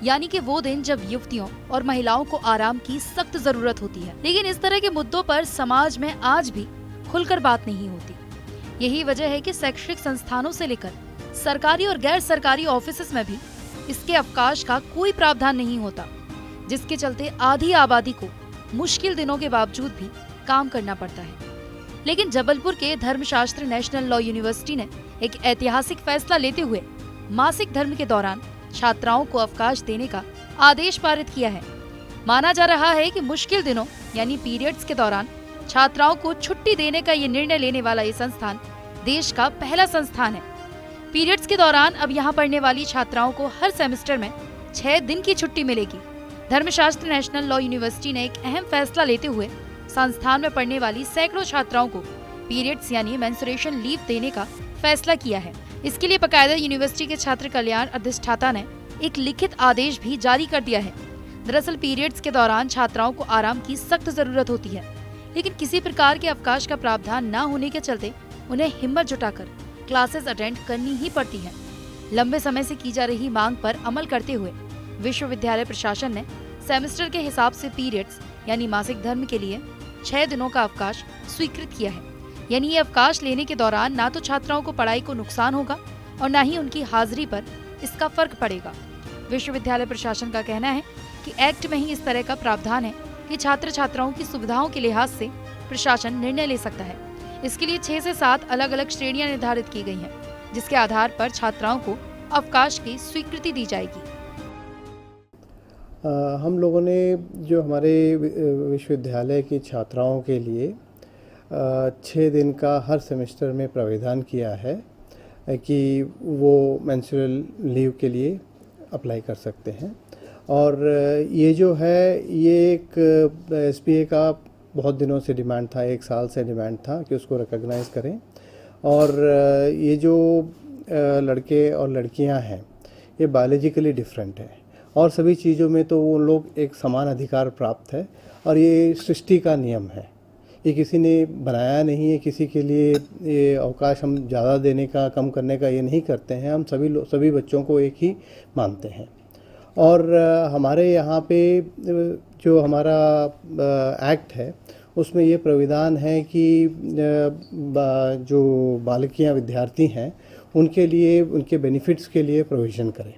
यानी कि वो दिन जब युवतियों और महिलाओं को आराम की सख्त जरूरत होती है। लेकिन इस तरह के मुद्दों पर समाज में आज भी खुलकर बात नहीं होती। यही वजह है कि शैक्षणिक संस्थानों से लेकर सरकारी और गैर सरकारी ऑफिस में भी इसके अवकाश का कोई प्रावधान नहीं होता, जिसके चलते आधी आबादी को मुश्किल दिनों के बावजूद भी काम करना पड़ता है। लेकिन जबलपुर के धर्मशास्त्र नेशनल लॉ यूनिवर्सिटी ने एक ऐतिहासिक फैसला लेते हुए मासिक धर्म के दौरान छात्राओं को अवकाश देने का आदेश पारित किया है। माना जा रहा है कि मुश्किल दिनों यानी पीरियड्स के दौरान छात्राओं को छुट्टी देने का ये निर्णय लेने वाला ये संस्थान देश का पहला संस्थान है। पीरियड्स के दौरान अब यहाँ पढ़ने वाली छात्राओं को हर सेमेस्टर में 6 दिन की छुट्टी मिलेगी। धर्मशास्त्र नेशनल लॉ यूनिवर्सिटी ने एक अहम फैसला लेते हुए संस्थान में पढ़ने वाली सैकड़ों छात्राओं को पीरियड्स यानी मेंस्ट्रुएशन लीव देने का फैसला किया है। इसके लिए बकायदा यूनिवर्सिटी के छात्र कल्याण अधिष्ठाता ने एक लिखित आदेश भी जारी कर दिया है। दरअसल पीरियड्स के दौरान छात्राओं को आराम की सख्त जरूरत होती है, लेकिन किसी प्रकार के अवकाश का प्रावधान न होने के चलते उन्हें हिम्मत जुटाकर क्लासेस अटेंड करनी ही पड़ती है। लंबे समय से की जा रही मांग पर अमल करते हुए विश्वविद्यालय प्रशासन ने सेमेस्टर के हिसाब से पीरियड्स यानी मासिक धर्म के लिए 6 दिनों का अवकाश स्वीकृत किया है। यानी ये अवकाश लेने के दौरान ना तो छात्राओं को पढ़ाई को नुकसान होगा और ना ही उनकी हाजिरी पर इसका फर्क पड़ेगा। विश्वविद्यालय प्रशासन का कहना है कि एक्ट में ही इस तरह का प्रावधान है कि छात्र छात्राओं की सुविधाओं के लिहाज से प्रशासन निर्णय ले सकता है। इसके लिए 6 से 7 अलग अलग श्रेणियां निर्धारित की गई हैं, जिसके आधार पर छात्राओं को अवकाश की स्वीकृति दी जाएगी। हम लोगों ने जो हमारे विश्वविद्यालय की छात्राओं के लिए 6 दिन का हर सेमेस्टर में प्रावधान किया है कि वो मेंस्ट्रुअल लीव के लिए अप्लाई कर सकते हैं। और ये जो है ये एक एसपीए का बहुत दिनों से डिमांड था, 1 साल से डिमांड था कि उसको रिकॉग्नाइज़ करें। और ये जो लड़के और लड़कियां हैं ये बायोलॉजिकली डिफरेंट है और सभी चीज़ों में तो वो लोग एक समान अधिकार प्राप्त है और ये सृष्टि का नियम है। ये किसी ने बनाया नहीं है, किसी के लिए ये अवकाश हम ज़्यादा देने का कम करने का ये नहीं करते हैं। हम सभी बच्चों को एक ही मानते हैं। और हमारे यहाँ पे जो हमारा एक्ट है उसमें ये प्रावधान है कि जो बालकियाँ विद्यार्थी हैं उनके लिए उनके बेनिफिट्स के लिए प्रोविज़न करें।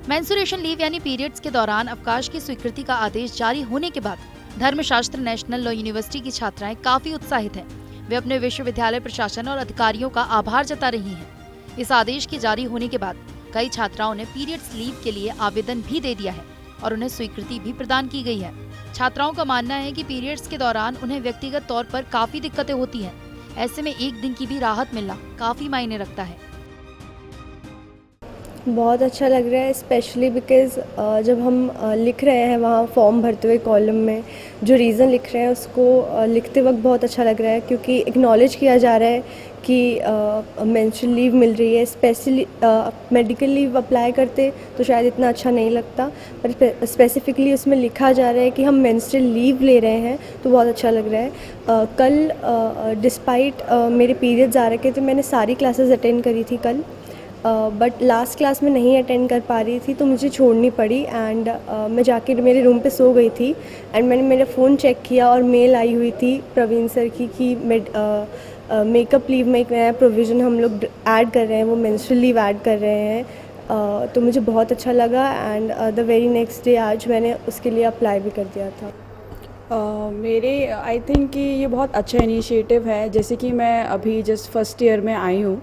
मेंस्ट्रुएशन लीव यानी पीरियड्स के दौरान अवकाश की स्वीकृति का आदेश जारी होने के बाद धर्मशास्त्र नेशनल लॉ यूनिवर्सिटी की छात्राएं काफी उत्साहित हैं। वे अपने विश्वविद्यालय प्रशासन और अधिकारियों का आभार जता रही हैं। इस आदेश के जारी होने के बाद कई छात्राओं ने पीरियड्स लीव के लिए आवेदन भी दे दिया है और उन्हें स्वीकृति भी प्रदान की गई है। छात्राओं का मानना है कि पीरियड्स के दौरान उन्हें व्यक्तिगत तौर पर काफी दिक्कतें होती हैं। ऐसे में 1 दिन की भी राहत मिलना काफी मायने रखता है। बहुत अच्छा लग रहा है, स्पेशली बिकॉज़ जब हम लिख रहे हैं वहाँ फॉर्म भरते हुए कॉलम में जो रीज़न लिख रहे हैं उसको लिखते वक्त बहुत अच्छा लग रहा है, क्योंकि एक्नॉलेज किया जा रहा है कि मेंस्ट्रुअल लीव मिल रही है। स्पेशली मेडिकल लीव अप्लाई करते तो शायद इतना अच्छा नहीं लगता, पर स्पेसिफिकली उसमें लिखा जा रहा है कि हम मेंस्ट्रुअल लीव ले रहे हैं तो बहुत अच्छा लग रहा है। कल डिस्पाइट मेरे पीरियड्स आ रखे थे, मैंने सारी क्लासेस अटेंड करी थी कल, बट लास्ट क्लास में नहीं अटेंड कर पा रही थी तो मुझे छोड़नी पड़ी। एंड मैं जाके मेरे रूम पे सो गई थी एंड मैंने मेरा फ़ोन चेक किया और मेल आई हुई थी प्रवीण सर की कि मेकअप लीव में एक नया प्रोविज़न हम लोग ऐड कर रहे हैं, वो मेंस्ट्रुअल लीव ऐड कर रहे हैं। तो मुझे बहुत अच्छा लगा and the very next day आज मैंने उसके लिए अप्लाई भी कर दिया था। मेरे आई थिंक कि ये बहुत अच्छा इनिशिएटिव है। जैसे कि मैं अभी जस्ट फर्स्ट ईयर में आई हूँ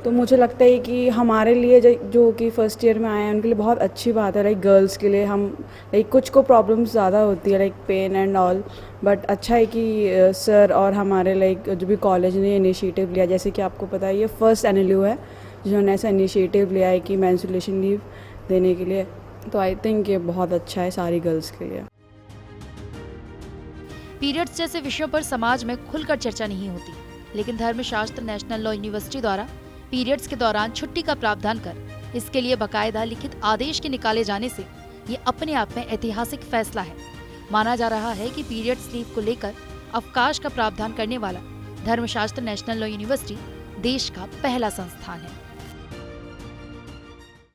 तो मुझे लगता है कि हमारे लिए जो कि फर्स्ट ईयर में आए हैं उनके लिए बहुत अच्छी बात है। लाइक गर्ल्स के लिए हम कुछ को प्रॉब्लम्स ज़्यादा होती है, like pain and all, but अच्छा है कि सर और हमारे जो भी कॉलेज ने इनिशिएटिव लिया। जैसे कि आपको पता है ये फर्स्ट NLU है जिन्होंने ऐसा इनिशिएटिव लिया है कि मेंस्ट्रुएशन लीव देने के लिए, तो आई थिंक ये बहुत अच्छा है सारी गर्ल्स के लिए। पीरियड्स जैसे विषयों पर समाज में खुलकर चर्चा नहीं होती, लेकिन धर्मशास्त्र नेशनल लॉ यूनिवर्सिटी द्वारा पीरियड्स के दौरान छुट्टी का प्रावधान कर इसके लिए बकायदा लिखित आदेश के निकाले जाने से ये अपने आप में ऐतिहासिक फैसला है। माना जा रहा है कि पीरियड्स लीव को लेकर अवकाश का प्रावधान करने वाला धर्मशास्त्र नेशनल लॉ यूनिवर्सिटी देश का पहला संस्थान है।